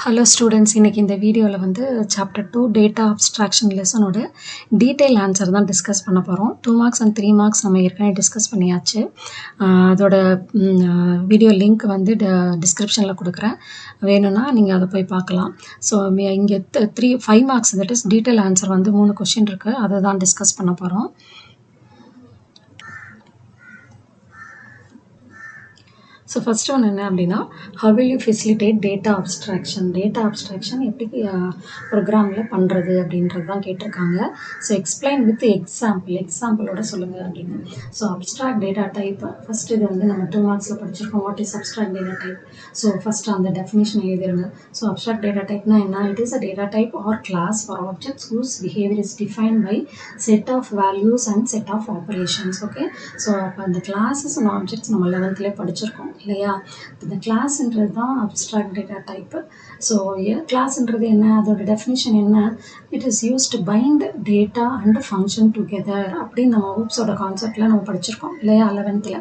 Hello students, இன்னைக்கு இந்த வீடியோவில் வந்து chapter 2 data abstraction lesson ஓட detail answer தான் டிஸ்கஸ் பண்ண போகிறோம். 2 marks and 3 marks நம்ம ஏற்கனவே டிஸ்கஸ் பண்ணியாச்சு. அதோட வீடியோ லிங்க் வந்து டிஸ்கிரிப்ஷனில் கொடுக்குறேன், வேணும்னா நீங்கள் அதை போய் பார்க்கலாம். ஸோ இங்கே 5 marks that is detail answer வந்து 3 கொஷின் இருக்குது, அதை தான் டிஸ்கஸ் பண்ண போகிறோம். ஸோ ஃபஸ்ட் ஒன்று என்ன அப்படின்னா, how will you facilitate data abstraction? Data abstraction எப்படி ப்ரோக்ராமில் பண்ணுறது அப்படின்றது தான் கேட்டிருக்காங்க. ஸோ எக்ஸ்பிளைன் வித் எக்ஸாம்பிளோட சொல்லுங்கள் அப்படின்னு. So abstract data type first இது வந்து நம்ம 2 marksல படிச்சிருக்கோம். What is abstract data type? So first அந்த டெஃபினேஷன் எழுதிருங்க. ஸோ அப்ஸ்ட்ராக்ட் டேட்டா டைப்னா என்ன? It is a data type or class for objects whose behavior is defined by set of values and set of operations. Okay, so அப்போ அந்த classes and objects நம்ம 11th படிச்சிருக்கோம் இல்லையா? இந்த கிளாஸ்ன்றது தான் அப்ஸ்ட்ராக்ட் டேட்டா டைப்பு. ஸோ கிளாஸ்ன்றது என்ன, அதோட டெஃபினிஷன் என்ன? It is use to bind data and function together அப்படின்னு நம்ம ஊப்ஸோட கான்செப்டில் நம்ம படிச்சிருக்கோம் இல்லையா 11th.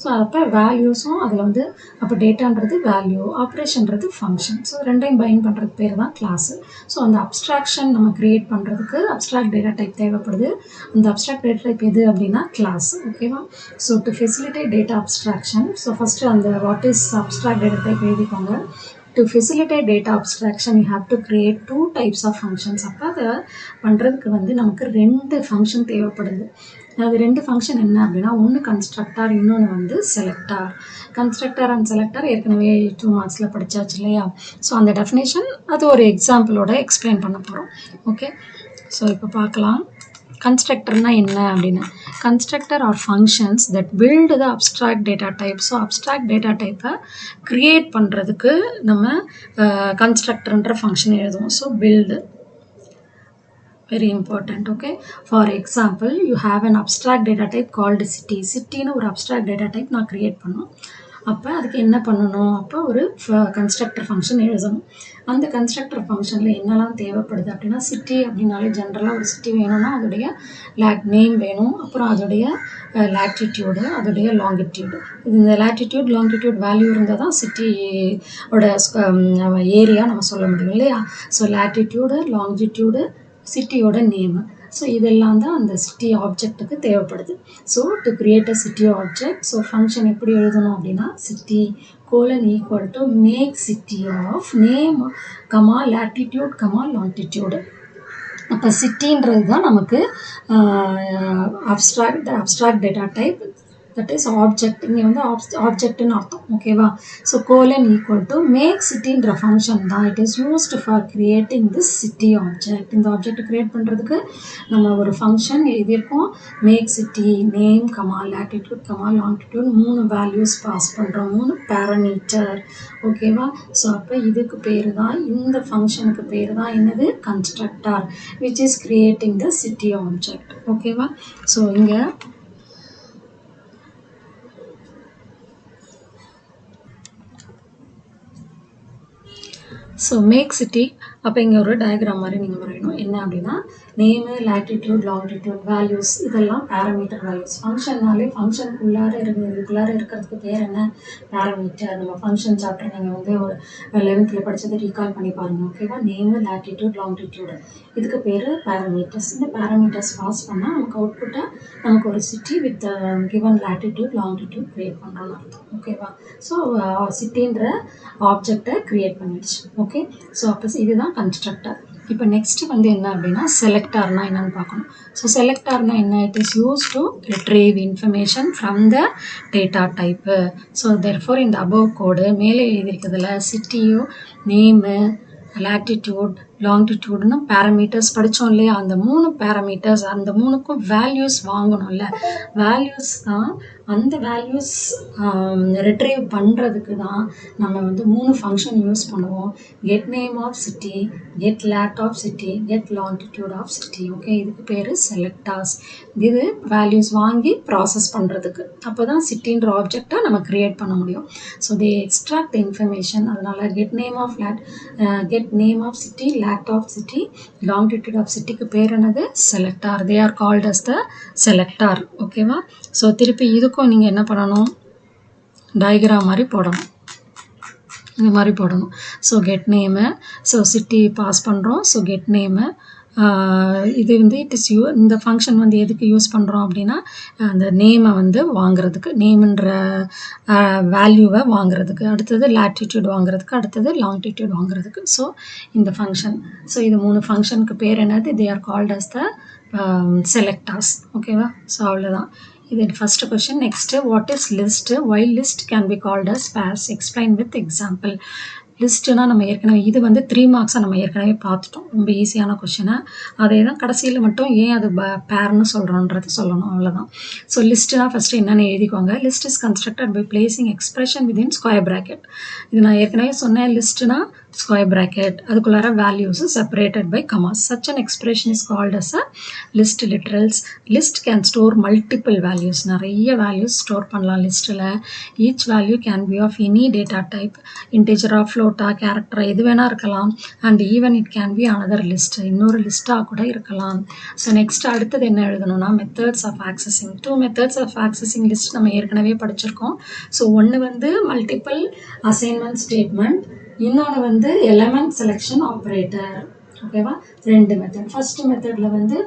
ஸோ அப்போ வேல்யூஸும் அதில் வந்து அப்போ டேட்டான்றது வேல்யூ, ஆப்ரேஷன்றது ஃபங்க்ஷன். ஸோ ரெண்டையும் பைண்ட் பண்ணுறது பேர் தான் கிளாஸு. ஸோ அந்த அப்ஸ்ட்ராக்ஷன் நம்ம க்ரியேட் பண்ணுறதுக்கு அப்ஸ்ட்ராக்ட் டேட்டா டைப் தேவைப்படுது. அந்த அப்ஸ்ட்ராக்ட் டேட்டா டைப் எது அப்படின்னா கிளாஸ். ஓகேவா? So to facilitate data abstraction, so first அந்த what is abstract data type எழுதிக்கோங்க. To facilitate data abstraction, you have to create 2 types of functions. அப்போ அதை பண்ணுறதுக்கு வந்து நமக்கு 2 ஃபங்க்ஷன் தேவைப்படுது. அது 2 ஃபங்க்ஷன் என்ன அப்படின்னா, ஒன்று கன்ஸ்ட்ரக்டார், இன்னொன்று வந்து செலக்டார். கன்ஸ்ட்ரக்டார் அண்ட் செலக்டார் ஏற்கனவே 2 marksல படித்தாச்சு இல்லையா? ஸோ அந்த டெஃபினேஷன் அது ஒரு எக்ஸாம்பிளோட எக்ஸ்பிளைன் பண்ண போகிறோம். ஓகே, ஸோ இப்போ பார்க்கலாம் கன்ஸ்ட்ரக்டர்னா என்ன அப்படின்னு. Constructor are functions that build the abstract data type. So abstract data டைப்பை க்ரியேட் பண்ணுறதுக்கு நம்ம கன்ஸ்ட்ரக்டர்ன்ற ஃபங்க்ஷன் எழுதுவோம். So build, very important. Okay, for example, you have an abstract data type called city. சிட்டின்னு ஒரு abstract data type நான் create பண்ணோம். அப்போ அதுக்கு என்ன பண்ணணும்? அப்போ ஒரு கன்ஸ்ட்ரக்டர் ஃபங்க்ஷன் எழுதணும். அந்த கன்ஸ்ட்ரக்டர் ஃபங்க்ஷனில் என்னெல்லாம் தேவைப்படுது அப்படின்னா, சிட்டி அப்படின்னாலே ஜென்ரலாக ஒரு சிட்டி வேணும்னா அதோடைய நேம் வேணும், அப்புறம் அதோடைய லேட்டிடியூடு, அதோடைய லாங்கிடியூடு. இந்த லேட்டிடியூட் லாங்கிடியூட் வேல்யூ இருந்தால் தான் சிட்டியோட ஏரியா நம்ம சொல்ல முடியும் இல்லையா? ஸோ லேட்டிடியூடு, லாங்கிடியூடு, சிட்டியோட நேமு. ஸோ இதெல்லாம் தான் அந்த சிட்டி ஆப்ஜெக்ட்டுக்கு தேவைப்படுது. So to create a city object, so function எப்படி எழுதணும் அப்படின்னா, city colon equal to make city of name comma latitude comma longitude. அப்போ சிட்டின்றது தான் நமக்கு abstract data type, that is object. இங்கே வந்து ஆப்ஜெக்ட்னு அர்த்தம். ஓகேவா? So colon equal to make சிட்டின்ற ஃபங்க்ஷன் தான் it is used for creating this city object. இந்த ஆப்ஜெக்ட் கிரியேட் பண்ணுறதுக்கு நம்ம ஒரு ஃபங்க்ஷன் எழுதியிருக்கோம். Make city name comma latitude comma longitude 3 values pass பண்ணுறோம், 3 பேராமீட்டர். ஓகேவா? ஸோ அப்போ இதுக்கு பேர் தான், இந்த ஃபங்க்ஷனுக்கு பேர் தான் என்னது? Constructor, which is creating the city object. ஓகேவா? ஸோ இங்கே ஸோ மேக் சிட்டி, அப்போ இங்கே ஒரு டயக்ராம் மாதிரி நீங்கள் வரையணும். என்ன அப்படின்னா, நேமு, லேட்டிடியூட், லாங்கிடியூட் வேல்யூஸ் இதெல்லாம் பேராமீட்டர் வேல்யூஸ். ஃபங்க்ஷன்னாலே ஃபங்க்ஷனுக்குள்ளார இதுக்குள்ளார இருக்கிறதுக்கு பேர் என்ன? பேராமீட்டர். நம்ம ஃபங்க்ஷன் சாப்டர் நீங்கள் வந்து ஒரு 11th படித்ததை ரீகால் பண்ணி பாருங்கள். ஓகேவா? நேமு, லேட்டிடியூட், லாங்கிடியூடு இதுக்கு பேர் பேராமீட்டர்ஸ். இந்த பேராமீட்டர்ஸ் பாஸ் பண்ணால் நமக்கு அவுட்புட்டாக நமக்கு ஒரு city with given latitude longitude create பண்ணுறோன்னு அர்த்தம். ஓகேவா? ஸோ சிட்டின்ற ஆப்ஜெக்டை க்ரியேட் பண்ணிடுச்சு. ஓகே, ஸோ அப்போ இதுதான் கன்ஸ்ட்ரக்டர். இப்போ நெக்ஸ்ட் வந்து என்ன அப்படின்னா, செலக்டார்னா என்னன்னு பார்க்கணும். ஸோ செலக்டார்னா என்ன? It is use to retrieve information from the data type. So therefore இந்த அபவ் கோடு மேலே எழுதியிருக்கிறதுல சிட்டியோ, நேமு, லேட்டிடியூட், லாங்கிடியூட்னு பேராமீட்டர்ஸ் படித்தோம் இல்லையா? அந்த 3 பேராமீட்டர்ஸ், அந்த 3க்கும் வேல்யூஸ் வாங்கணும்ல. வேல்யூஸ் தான், அந்த வேல்யூஸ் ரிட்ரீவ் பண்ணுறதுக்கு தான் நம்ம வந்து 3 ஃபங்க்ஷன் யூஸ் பண்ணுவோம். Get name of city, get lat of city, get longitude of city. Okay, இதுக்கு பேர் செலக்டார்ஸ். இது வேல்யூஸ் வாங்கி ப்ராசஸ் பண்ணுறதுக்கு. அப்போ தான் சிட்டின்ற ஆப்ஜெக்டை நம்ம க்ரியேட் பண்ண முடியும். So they extract information. அதனால் get name of city, lat of city, longitude of சிட்டிக்கு பேர் என்னது? Selector. They are called as the selector. ஓகேவா? ஸோ திருப்பி இதுக்கும் நீங்கள் என்ன பண்ணணும்? டயக்ராம் மாதிரி போடணும். இந்த மாதிரி போடணும். So get name, so city pass பண்ணுறோம். ஸோ கெட் நேமு இது வந்து இட் இஸ் இந்த ஃபங்க்ஷன் வந்து எதுக்கு யூஸ் பண்ணுறோம் அப்படின்னா அந்த நேமை வந்து வாங்குறதுக்கு, நேம்ன்ற வேல்யூவை வாங்குறதுக்கு, அடுத்தது லாட்டிடியூட் வாங்குறதுக்கு, அடுத்தது லாங்கிடியூட் வாங்குறதுக்கு. ஸோ இந்த ஃபங்க்ஷன், ஸோ இது 3 ஃபங்க்ஷனுக்கு பேர் என்னது? They are called as the selectors. ஓகேவா? ஸோ அவ்வளோதான். இது first question. Next, what is list? Why list can be called as pairs? Explain with example. லிஸ்ட்டுனா நம்ம ஏற்கனவே இது வந்து 3 மார்க்ஸை நம்ம ஏற்கனவே பார்த்துட்டோம். ரொம்ப ஈஸியான கொஷினை. அதே தான் கடைசியில் மட்டும் ஏன் அது பேர்னு சொல்கிறோன்றது சொல்லணும், அவ்வளோதான். ஸோ லிஸ்ட்டுனா ஃபஸ்ட்டு என்னென்னு எழுதிக்கோங்க. List is constructed by placing expression within square bracket. இது நான் ஏற்கனவே சொன்னேன். லிஸ்ட்டுனா ஸ்கொயர் ப்ராக்கெட், அதுக்குள்ளார values separated by commas. Such an expression is called as a list literals. List can store multiple values. நிறைய values store பண்ணலாம் லிஸ்ட்டில். Each value can be of any data type, இன்டீஜரா, ஃப்ளோட்டா, கேரக்டரா, எது வேணால் இருக்கலாம். And even it can be another list, இன்னொரு லிஸ்ட்டாக கூட இருக்கலாம். ஸோ நெக்ஸ்ட் அடுத்தது என்ன எழுதணும்னா methods of accessing. 2 methods of accessing list நம்ம ஏற்கனவே படிச்சிருக்கோம். ஸோ ஒன்று வந்து மல்டிபிள் அசைன்மெண்ட் ஸ்டேட்மெண்ட், இன்னொன்று வந்து எலமெண்ட் செலெக்ஷன் ஆப்ரேட்டர். ஓகேவா? 2 மெத்தட். ஃபர்ஸ்ட் மெத்தடில் வந்து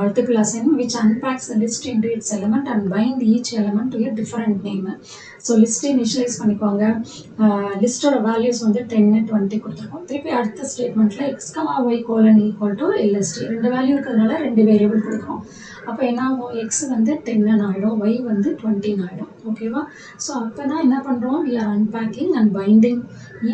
multiple assignment which unpacks the list into its element and bind each element to a different name. So லிஸ்ட்டை இனிஷியலைஸ் பண்ணிக்கோங்க. லிஸ்ட்டோட வேல்யூஸ் வந்து 10, 20 கொடுத்துருக்கோம். திருப்பி அடுத்த ஸ்டேட்மெண்ட்டில் x, y = LST 2 வேல்யூ இருக்கிறதுனால 2 வேரியபிள் கொடுக்குறோம். அப்போ என்ன ஆகும்? எக்ஸ் வந்து 10 ஆகிடும், ஒய் வந்து 20 ஆகிடும். ஓகேவா? ஸோ அப்போ தான் என்ன பண்ணுறோம்? We are unpacking and binding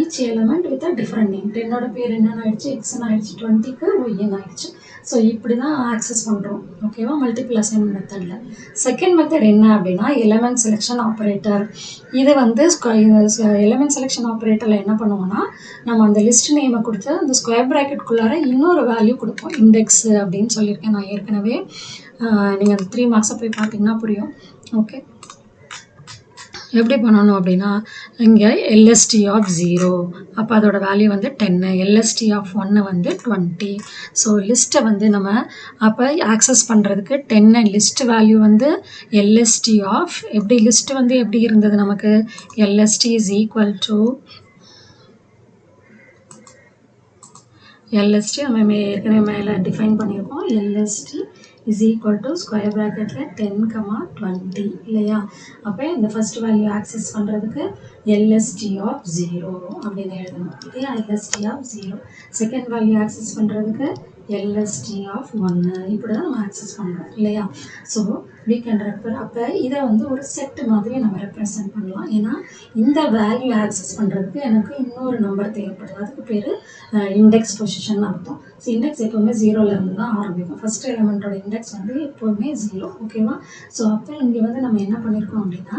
each element with a different name. 10ஓட பேர் என்னென்ன ஆயிடுச்சு? எக்ஸ்ன்னு ஆயிடுச்சு, 20க்கு ஒய்ன்னு ஆயிடுச்சு. ஸோ இப்படி தான் ஆக்சஸ் பண்ணுறோம். ஓகேவா? மல்டிபிள் அசைன்மெண்ட் மெத்தடில். செகண்ட் மெத்தட் என்ன அப்படின்னா எலமெண்ட் செலெக்ஷன் ஆப்ரேட்டர். இது வந்து எலமெண்ட் செலெக்ஷன் ஆப்ரேட்டரில் என்ன பண்ணுவோம்னா நம்ம அந்த லிஸ்ட் நேமை கொடுத்து அந்த ஸ்கொயர் ப்ராக்கெட்குள்ளார இன்னொரு வேல்யூ கொடுப்போம். இண்டெக்ஸ் அப்படின்னு சொல்லியிருக்கேன் நான் ஏற்கனவே. நீங்கள் அந்த 3 மார்க்ஸை போய் பார்த்தீங்கன்னா புரியும். ஓகே, எப்படி பண்ணணும் அப்படின்னா இங்கே எல்எஸ்டி ஆஃப் 0, அப்போ அதோட வேல்யூ வந்து 10, எல்எஸ்டி ஆஃப் 1 வந்து 20. ஸோ லிஸ்ட்டை வந்து நம்ம அப்போ ஆக்சஸ் பண்ணுறதுக்கு 10 லிஸ்ட் வேல்யூ வந்து எல்எஸ்டி ஆஃப் எப்படி லிஸ்ட் வந்து எப்படி இருந்தது நமக்கு? LST is equal to LST நம்ம ஏற்கனவே மேலே டிஃபைன் பண்ணியிருக்கோம். LST is equal to square ப்ராக்கெட்டில் 10, 20 இல்லையா? அப்போ இந்த ஃபர்ஸ்ட் வேல்யூ ஆக்சஸ் பண்ணுறதுக்கு எல்எஸ்டி ஆஃப் 0 அப்படின்னு எழுதணும் இல்லையா? LST of 0. Second value access பண்ணுறதுக்கு எல்எஸ்டி ஆஃப் 1. இப்படி தான் நம்ம ஆக்சஸ் பண்ணுறோம் இல்லையா? ஸோ we can அப்போ இதை வந்து ஒரு செட் மாதிரி நம்ம ரெப்ரசன்ட் பண்ணலாம். ஏன்னா இந்த வேல்யூ ஆக்சஸ் பண்ணுறதுக்கு எனக்கு இன்னொரு நம்பர் தேவைப்படுது. அதுக்கு பேர் இண்டெக்ஸ் பொசிஷன் அர்த்தம். ஸோ இண்டெக்ஸ் எப்போவுமே 0லேருந்து தான் ஆரம்பிக்கும். ஃபர்ஸ்ட் எலிமெண்ட்டோட இண்டெக்ஸ் வந்து எப்போவுமே 0. ஓகேவா? ஸோ அப்போ இங்கே வந்து நம்ம என்ன பண்ணியிருக்கோம் அப்படின்னா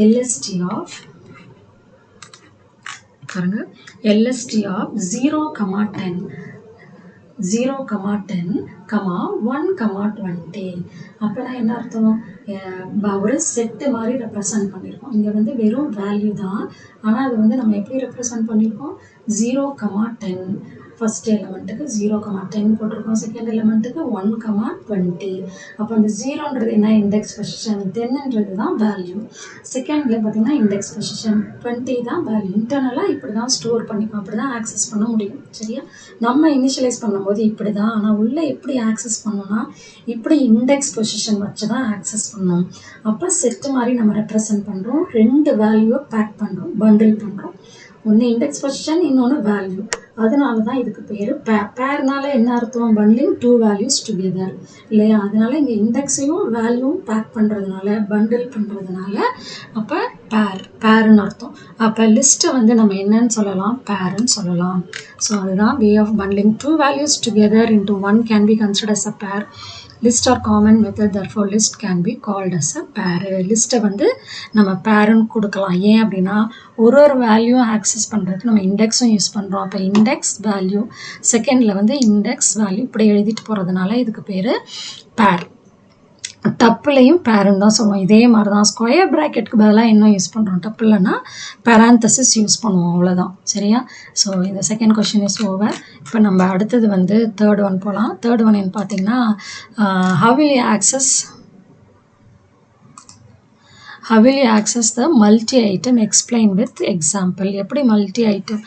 எல்எஸ்டி ஆஃப் பாருங்க, எல்எஸ்டி ஆஃப் 0, 10, 0, 10, 1, 20. அப்போனா என்ன அர்த்தம்? ஒரு செட்டு மாதிரி ரெப்ரசன்ட் பண்ணியிருக்கோம். இங்கே வந்து வெறும் வேல்யூ தான், ஆனால் அது வந்து நம்ம எப்படி ரெப்ரசன்ட் பண்ணியிருக்கோம்? 0, 10 ஃபர்ஸ்ட் எலிமெண்ட்டுக்கு 0, 10 போட்டிருக்கோம். செகண்ட் எலிமெண்ட்டுக்கு 1, 20. அப்போ அந்த 0ன்றது என்ன? Index position. 10ன்றது தான் வேல்யூ. செகண்டில் பார்த்தீங்கன்னா இண்டெக்ஸ் பொசிஷன் 20 தான் வேல்யூ. இன்டர்னலாக இப்படி தான் ஸ்டோர் பண்ணிக்கும், அப்படி தான் ஆக்சஸ் பண்ண முடியும். சரியா? நம்ம இனிஷியலைஸ் பண்ணும்போது இப்படி தான், ஆனால் உள்ளே எப்படி ஆக்சஸ் பண்ணோம்னா இப்படி இண்டெக்ஸ் பொசிஷன் வச்சு தான் ஆக்சஸ் பண்ணோம். அப்போ செட்டு மாதிரி நம்ம ரெப்ரசன்ட் பண்ணுறோம். 2 வேல்யூவை பேக் பண்ணுறோம், பண்டில் பண்ணுறோம். ஒன்று இண்டெக்ஸ் பொசிஷன், இன்னொன்று வேல்யூ. அதனால தான் இதுக்கு பேர் பேர்னால என்ன அர்த்தம்? பண்டிலிங் 2 வேல்யூஸ் டுகெதர் இல்லையா? அதனால இங்கே இண்டெக்ஸையும் வேல்யூவும் பேக் பண்ணுறதுனால, பண்டில் பண்ணுறதுனால அப்போ பேருன்னு அர்த்தம். அப்போ லிஸ்ட்டை வந்து நம்ம என்னன்னு சொல்லலாம்? பேருன்னு சொல்லலாம். ஸோ அதுதான் way of bundling 2 values together into 1 can be considered as a pair. List or common method, therefore list can be called as a pair. லிஸ்ட்டை வந்து நம்ம பேருன்னு கொடுக்கலாம். ஏன் அப்படின்னா ஒரு வேல்யூ ஆக்சஸ் பண்ணுறதுக்கு நம்ம இண்டெக்ஸும் யூஸ் பண்ணுறோம். அப்போ இண்டெக்ஸ் வேல்யூ, செகண்டில் வந்து இண்டெக்ஸ் வேல்யூ இப்படி எழுதிட்டு போகிறதுனால இதுக்கு பேர் பேர். டப்புலையும் பேருன்னு தான் சொல்லுவோம். இதே மாதிரி தான் ஸ்கொயர் ப்ராக்கெட்டுக்கு பதிலாக என்ன யூஸ் பண்ணுறோம்? டப்புலன்னா பேராந்தசிஸ் யூஸ் பண்ணுவோம், அவ்வளோதான். சரியா? ஸோ இந்த செகண்ட் கொஸ்டின் இஸ் ஓவர். இப்போ நம்ம அடுத்தது வந்து தேர்ட் ஒன் போகலாம். தேர்ட் ஒன் என்ன பார்த்தீங்கன்னா how will you how will you access the multi-item explain with example எப்படி multi-item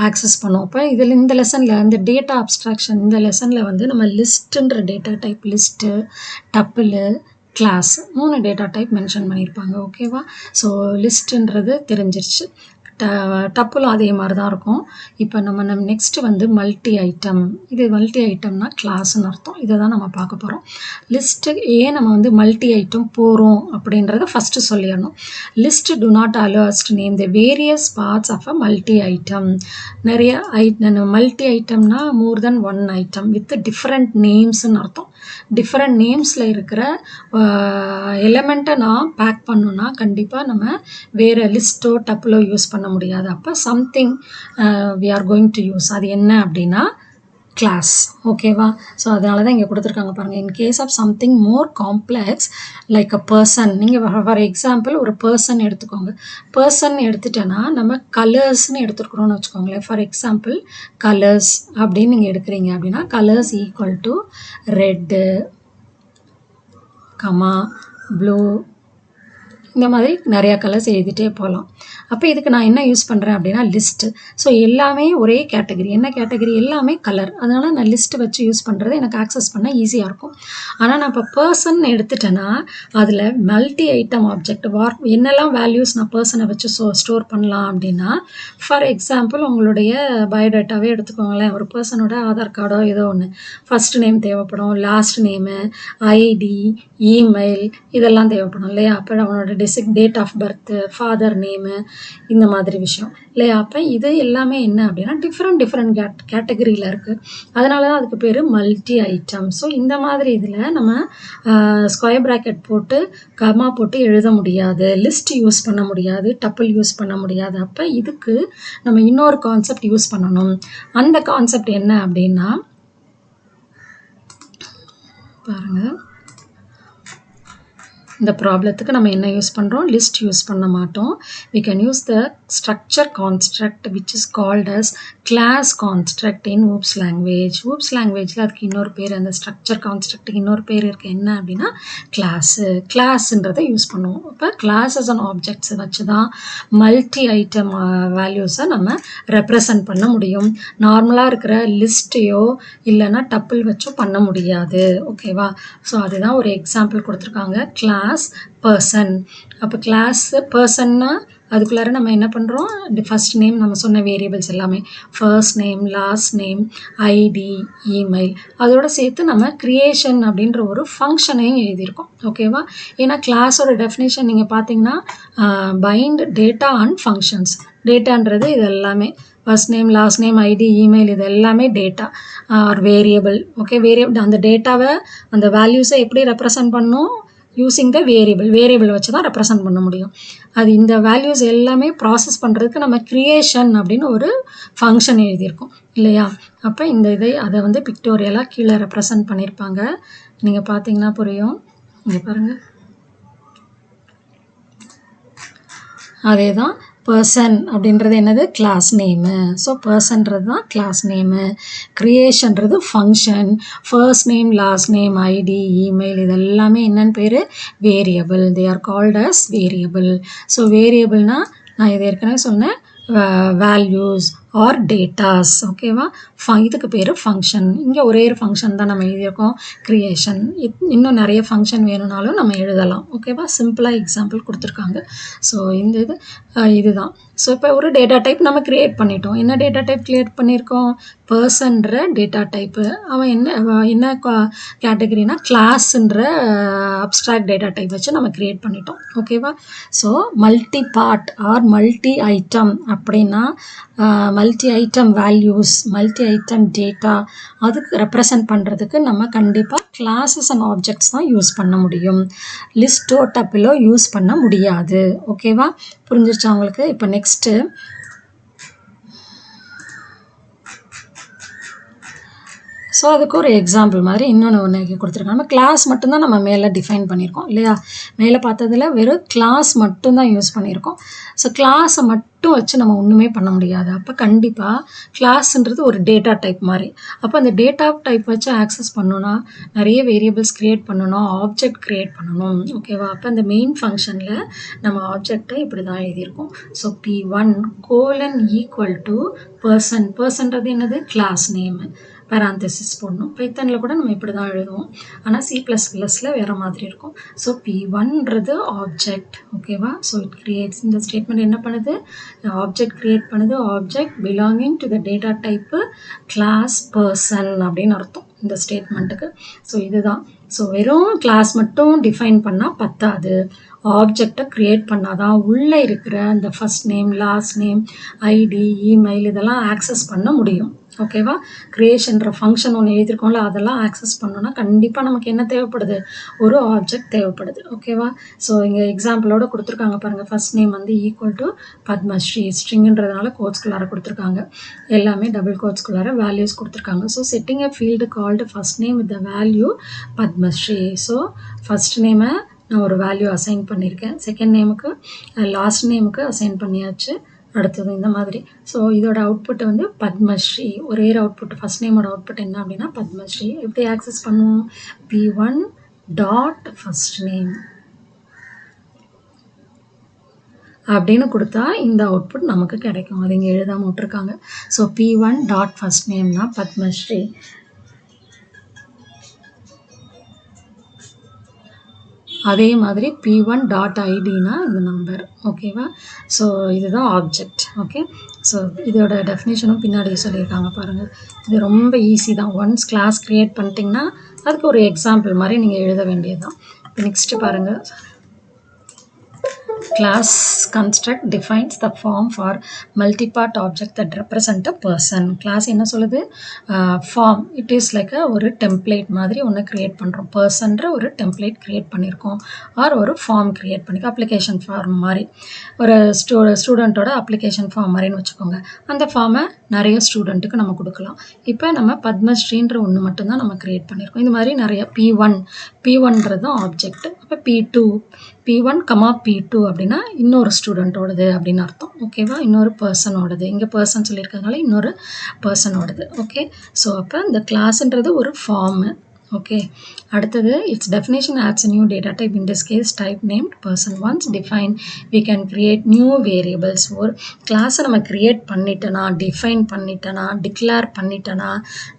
ஆக்சஸ் பண்ணுவோம் இப்போ இதில் இந்த லெசனில் இந்த டேட்டா அப்ஸ்ட்ராக்ஷன் இந்த லெசனில் வந்து நம்ம லிஸ்ட்டுன்ற data type list tuple class 3 data type mention பண்ணியிருப்பாங்க ஓகேவா ஸோ லிஸ்ட்டுன்றது தெரிஞ்சிருச்சு டப்புலும் அதே மாதிரி தான் இருக்கும் இப்போ நம்ம நெக்ஸ்ட்டு வந்து மல்டி ஐட்டம் இது மல்டி ஐட்டம்னா கிளாஸ்ன்னு அர்த்தம் இதை தான் நம்ம பார்க்க போகிறோம் லிஸ்ட்டு ஏன் நம்ம வந்து மல்டி ஐட்டம் போகிறோம் அப்படின்றத ஃபஸ்ட்டு சொல்லிடணும் list to not allow us to name the various parts of a multi item நிறைய மல்டி ஐட்டம்னா more then one item with different நேம்ஸ்ன்னு அர்த்தம் டிஃப்ரெண்ட் நேம்ஸில் இருக்கிற எலமெண்ட்டை நான் பேக் பண்ணோன்னா கண்டிப்பாக நம்ம வேறு லிஸ்ட்டோ டப்பிலோ யூஸ் பண்ண முடியாது அப்போ something we are going to use அது என்ன அப்படின்னா கிளாஸ் ஓகேவா ஸோ அதனால தான் இங்கே கொடுத்துருக்காங்க பாருங்கள் in case of something more complex like a person நீங்கள் ஃபார் எக்ஸாம்பிள் ஒரு பர்சன் எடுத்துக்கோங்க பர்சன் எடுத்துட்டேன்னா நம்ம கலர்ஸ்ன்னு எடுத்துருக்குறோன்னு வச்சுக்கோங்களேன் ஃபார் எக்ஸாம்பிள் கலர்ஸ் அப்படின்னு நீங்கள் எடுக்கிறீங்க அப்படின்னா colours equal to red comma blue இந்த மாதிரி நிறையா கலர்ஸ் எழுதிட்டே போகலாம் அப்போ இதுக்கு நான் என்ன யூஸ் பண்ணுறேன் அப்படின்னா லிஸ்ட்டு ஸோ எல்லாமே ஒரே கேட்டகரி என்ன கேட்டகரி எல்லாமே கலர் அதனால் நான் லிஸ்ட்டு வச்சு யூஸ் பண்ணுறது எனக்கு ஆக்சஸ் பண்ண ஈஸியாக இருக்கும் ஆனால் நான் இப்போ பர்சன் எடுத்துட்டேன்னா அதில் மல்டி ஐட்டம் ஆப்ஜெக்ட் என்னெல்லாம் வேல்யூஸ் நான் பர்சனை வச்சு ஸ்டோர் பண்ணலாம் அப்படின்னா ஃபார் எக்ஸாம்பிள் உங்களுடைய பயோடேட்டாவே எடுத்துக்கோங்களேன் ஒரு பர்சனோட ஆதார் கார்டோ ஏதோ ஒன்று ஃபஸ்ட் நேம் தேவைப்படும் லாஸ்ட் நேமு ஐடி இமெயில் இதெல்லாம் தேவைப்படும் இல்லையா அப்போ அவனோட date of birth father name இந்த மாதிரி விஷயம் இல்லையா அப்போ இது எல்லாமே என்ன அப்படின்னா டிஃப்ரெண்ட் கேட்டகரியில் இருக்குது அதனால தான் அதுக்கு பேர் மல்டி ஐட்டம் ஸோ இந்த மாதிரி இதில் நம்ம ஸ்கொயர் ப்ராக்கெட் போட்டு கமா போட்டு எழுத முடியாது லிஸ்ட் யூஸ் பண்ண முடியாது டப்பிள் யூஸ் பண்ண முடியாது அப்போ இதுக்கு நம்ம இன்னொரு கான்செப்ட் யூஸ் பண்ணணும் அந்த கான்செப்ட் என்ன அப்படின்னா பாருங்கள் இந்த ப்ராப்ளத்துக்கு நம்ம என்ன யூஸ் பண்ணுறோம் லிஸ்ட் யூஸ் பண்ண மாட்டோம் we can use the structure construct which is called as class construct in oops language oops languageல அதுக்கு இன்னொரு பேர் அந்த structure constructக்கு இன்னொரு பேர் இருக்கு என்ன அப்படின்னா கிளாஸ்ன்றதை யூஸ் பண்ணுவோம் இப்போ கிளாஸஸ் அண்ட் ஆப்ஜெக்ட்ஸ் வச்சு தான் மல்டி ஐட்டம் வேல்யூஸை நம்ம ரெப்ரசன்ட் பண்ண முடியும் நார்மலாக இருக்கிற லிஸ்ட்டையோ இல்லைன்னா டப்பிள் வச்சோ பண்ண முடியாது ஓகேவா ஸோ அதுதான் ஒரு எக்ஸாம்பிள் கொடுத்துருக்காங்க கிளாஸ் பர்சன் அப்போ கிளாஸ் பர்சன்னா அதுக்குள்ளார நம்ம என்ன பண்ணுறோம் ஃபர்ஸ்ட் நேம் நம்ம சொன்ன வேரியபிள்ஸ் எல்லாமே first name last name ID email அதோட சேர்த்து நம்ம கிரியேஷன் அப்படின்ற ஒரு ஃபங்க்ஷனையும் எழுதியிருக்கோம் ஓகேவா ஏன்னா கிளாஸோட டெஃபினேஷன் நீங்கள் பார்த்தீங்கன்னா பைண்ட் டேட்டா அண்ட் ஃபங்க்ஷன்ஸ் டேட்டான்றது இது எல்லாமே first name last name ID email இது எல்லாமே data or variable okay variable அந்த டேட்டாவை அந்த வேல்யூஸை எப்படி ரெப்ரசன்ட் பண்ணணும் யூஸிங் த வேரியபிள் வச்சு தான் ரெப்ரசன்ட் பண்ண முடியும் அது இந்த வேல்யூஸ் எல்லாமே ப்ராசஸ் பண்ணுறதுக்கு நம்ம கிரியேஷன் அப்படின்னு ஒரு ஃபங்க்ஷன் எழுதியிருக்கோம் இல்லையா அப்போ இந்த அதை வந்து பிக்டோரியலாக கீழே ரெப்ரசன்ட் பண்ணியிருப்பாங்க நீங்கள் பார்த்தீங்கன்னா புரியும் இங்கே பாருங்கள் அதே தான் பர்சன் அப்படின்றது என்னது கிளாஸ் நேமு ஸோ பர்சன்றது தான் கிளாஸ் நேமு கிரியேஷன்றது function first name last name ID email இதெல்லாமே என்னன்னு பேர் variable they are called as variable so வேரியபிள்னால் நான் இதை ஏற்கனவே சொன்னேன் வேல்யூஸ் ஆர் டேட்டாஸ் ஓகேவா இதுக்கு பேர் ஃபங்க்ஷன் இங்கே ஒரே ஒரு ஃபங்க்ஷன் தான் நம்ம எழுதியிருக்கோம் கிரியேஷன் இன்னும் நிறைய ஃபங்க்ஷன் வேணும்னாலும் நம்ம எழுதலாம் ஓகேவா சிம்பிளாக எக்ஸாம்பிள் கொடுத்துருக்காங்க ஸோ இந்த இதுதான் ஸோ இப்போ ஒரு டேட்டா டைப் நம்ம கிரியேட் பண்ணிட்டோம் என்ன டேட்டா டைப் கிரியேட் பண்ணியிருக்கோம் பர்சன்ற டேட்டா டைப்பு அவன் என்ன கேட்டகரினா கிளாஸ்ன்ற அப்ஸ்ட்ராக்ட் டேட்டா டைப் வச்சு நம்ம கிரியேட் பண்ணிட்டோம் ஓகேவா so multi part or multi item அப்படின்னா multi item values multi item data அதுக்கு ரெப்ரசன்ட் பண்ணுறதுக்கு நம்ம கண்டிப்பாக கிளாஸஸ் அண்ட் ஆப்ஜெக்ட்ஸ் தான் யூஸ் பண்ண முடியும் லிஸ்ட்டோ டப்பிலோ யூஸ் பண்ண முடியாது ஓகேவா புரிஞ்சிருச்சா உங்களுக்கு இப்போ நெக்ஸ்ட்டு ஸோ அதுக்கு ஒரு எக்ஸாம்பிள் மாதிரி இன்னொன்று ஒன்று கொடுத்துருக்காங்க. நம்ம கிளாஸ் மட்டும்தான் நம்ம மேலே டிஃபைன் பண்ணியிருக்கோம் இல்லையா? மேலே பார்த்ததில் வெறும் கிளாஸ் மட்டும்தான் யூஸ் பண்ணியிருக்கோம். ஸோ கிளாஸை மட்டும் வச்சு நம்ம ஒன்றுமே பண்ண முடியாது. அப்போ கண்டிப்பாக கிளாஸ்ன்றது ஒரு டேட்டா டைப் மாதிரி. அப்போ அந்த டேட்டா டைப் வச்சு ஆக்சஸ் பண்ணணும்னா நிறைய வேரியபிள்ஸ் க்ரியேட் பண்ணணும், ஆப்ஜெக்ட் க்ரியேட் பண்ணணும். ஓகேவா? அப்போ அந்த மெயின் ஃபங்க்ஷனில் நம்ம ஆப்ஜெக்டை இப்படி தான் எழுதியிருக்கோம். ஸோ P1 = பர்சன்றது என்னது? Class name. பேராந்தசிஸ் போடணும். பைத்தனில் கூட நம்ம இப்படி தான் எழுதுவோம். ஆனால் C++ல வேறு மாதிரி இருக்கும். ஸோ P1ன்றது ஆப்ஜெக்ட். ஓகேவா? ஸோ இட் கிரியேட்ஸ், இந்த ஸ்டேட்மெண்ட் என்ன பண்ணுது? ஆப்ஜெக்ட் கிரியேட் பண்ணுது. Object belonging to the data type class person அப்படின்னு அர்த்தம் இந்த ஸ்டேட்மெண்ட்டுக்கு. ஸோ இதுதான். ஸோ வெறும் கிளாஸ் மட்டும் டிஃபைன் பண்ணால் பத்தாது. ஆப்ஜெக்டை க்ரியேட் பண்ணாதான் உள்ளே இருக்கிற அந்த first name, last name, ID, email இதெல்லாம் ஆக்சஸ் பண்ண முடியும். ஓகேவா? க்ரியேஷன்ற ஃபங்க்ஷன் ஒன்று எழுதியிருக்கோம்ல, அதெல்லாம் ஆக்சஸ் பண்ணோன்னா கண்டிப்பாக நமக்கு என்ன தேவைப்படுது? ஒரு ஆப்ஜெக்ட் தேவைப்படுது. ஓகேவா? ஸோ இங்கே எக்ஸாம்பிளோட கொடுத்துருக்காங்க பாருங்கள். ஃபர்ஸ்ட் நேம் வந்து = பத்மஸ்ரீ. ஸ்ட்ரிங்குன்றதுனால கோட்ஸ்குள்ளார கொடுத்துருக்காங்க. எல்லாமே டபுள் கோட்ஸ்குள்ளார வேல்யூஸ் கொடுத்துருக்காங்க. So setting a field called first name with the value Padmashri. So first நேமை நான் ஒரு வேல்யூ அசைன் பண்ணியிருக்கேன். செகண்ட் நேமுக்கு, லாஸ்ட் நேமுக்கு அசைன் பண்ணியாச்சு. அடுத்தது இந்த மாதிரி. ஸோ இதோட அவுட்புட் வந்து பத்மஸ்ரீ. ஒரே அவுட்புட், ஃபர்ஸ்ட் நேமோட அவுட்புட் என்ன அப்படின்னா பத்மஸ்ரீ. எப்படி ஆக்சஸ் பண்ணுவோம்? P1.firstname அப்படின்னு கொடுத்தா இந்த அவுட்புட் நமக்கு கிடைக்கும். அது இங்கே எழுதாம விட்டுருக்காங்க. ஸோ P1.firstnameனா பத்மஸ்ரீ. அதே மாதிரி P1.idனா இந்த நம்பர். ஓகேவா? ஸோ இதுதான் ஆப்ஜெக்ட். ஓகே. ஸோ இதோட டெஃபினேஷனும் பின்னாடி சொல்லியிருக்காங்க பாருங்கள். இது ரொம்ப ஈஸி தான். ஒன்ஸ் கிளாஸ் க்ரியேட் பண்ணிட்டீங்கன்னா அதுக்கு ஒரு எக்ஸாம்பிள் மாதிரி நீங்கள் எழுத வேண்டியது தான். இப்போ நெக்ஸ்ட்டு பாருங்கள். Class construct defines the form for multi-part object that represent a person. Class என்ன சொல்லுது? Form. It is like ஒரு template மாதிரி ஒன்று create பண்ணுறோம். Personன்ற ஒரு template create பண்ணியிருக்கோம். ஆர் ஒரு form create பண்ணிக்கோ. application form மாதிரி. ஒரு ஸ்டூடெண்ட்டோட application form மாதிரின்னு வச்சுக்கோங்க. அந்த ஃபார்மை நிறைய ஸ்டூடெண்ட்டுக்கு நம்ம கொடுக்கலாம். இப்போ நம்ம பத்மஸ்ரீன்ற ஒன்று மட்டும்தான் நம்ம create பண்ணியிருக்கோம். இது மாதிரி நிறைய P1ன்றது ஆப்ஜெக்ட். அப்போ P1, P2 அப்படின்னா இன்னொரு ஸ்டூடெண்ட்டோடது அப்படின்னு அர்த்தம். ஓகேவா? இன்னொரு பர்சனோடது. இங்கே பர்சன் சொல்லியிருக்கிறதுனால இன்னொரு பர்சனோடது. ஓகே. ஸோ அப்போ இந்த கிளாஸ்ன்றது ஒரு ஃபார்மு. ஓகே. அடுத்தது its definition adds a new data type, in this case type named person. Once defined we can create new variables. ஒரு கிளாஸை நம்ம கிரியேட் பண்ணிட்டோன்னா, டிஃபைன் பண்ணிட்டோன்னா, டிக்ளேர் பண்ணிட்டோன்னா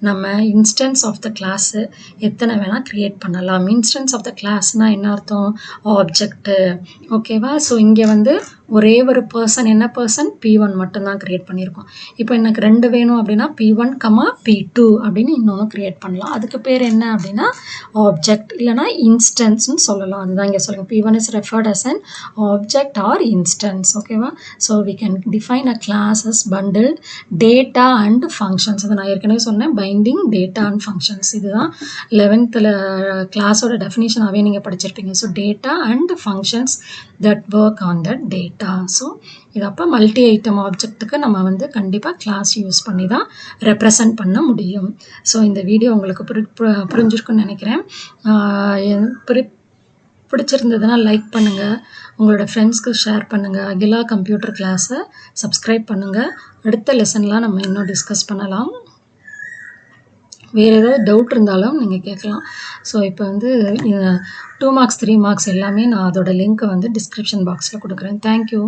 நம்ம இன்ஸ்டன்ஸ் ஆஃப் த கிளாஸு எத்தனை வேணால் க்ரியேட் பண்ணலாம். இன்ஸ்டன்ஸ் ஆஃப் த கிளாஸ்னால் என்ன அர்த்தம்? ஆப்ஜெக்ட்டு. ஓகேவா? ஸோ இங்கே வந்து ஒரே ஒரு பர்சன், என்ன பர்சன்? P1 மட்டும்தான் க்ரியேட் பண்ணியிருக்கோம். இப்போ எனக்கு 2 வேணும் அப்படின்னா P1, P2 அப்படின்னு இன்னொன்று க்ரியேட் பண்ணலாம். அதுக்கு பேர் என்ன அப்படின்னா ஆப்ஜெக்ட் இல்லைனா இன்ஸ்டன்ஸ்னு சொல்லலாம். அதுதான் இங்கே சொல்லுங்கள். P1 is referred as an object or instance. ஓகேவா? So we can define a class as bundled data and functions. அதை நான் ஏற்கனவே சொன்னேன். Binding data and functions. இதுதான் 11th கிளாஸோட டெஃபினேஷனாகவே நீங்கள் படிச்சிருப்பீங்க. So data and functions that work on that data. So இது அப்போ மல்டி ஐட்டம் ஆப்ஜெக்ட்டுக்கு நம்ம வந்து கண்டிப்பாக கிளாஸ் யூஸ் பண்ணி தான் ரெப்ரசன்ட் பண்ண முடியும். ஸோ இந்த வீடியோ உங்களுக்கு புரிஞ்சிருக்குன்னு நினைக்கிறேன். பிடிச்சிருந்ததுன்னா லைக் பண்ணுங்கள், உங்களோட ஃப்ரெண்ட்ஸ்க்கு ஷேர் பண்ணுங்கள். அகிலா கம்ப்யூட்டர் கிளாஸை சப்ஸ்கிரைப் பண்ணுங்கள். அடுத்த லெசன்லாம் நம்ம இன்னும் டிஸ்கஸ் பண்ணலாம். வேறு ஏதாவது டவுட் இருந்தாலும் நீங்கள் கேட்கலாம். ஸோ இப்போ வந்து 2 மார்க்ஸ் 3 மார்க்ஸ் எல்லாமே நான் அதோட லிங்க்கை வந்து டிஸ்கிரிப்ஷன் பாக்ஸில் கொடுக்குறேன். தேங்க்யூ.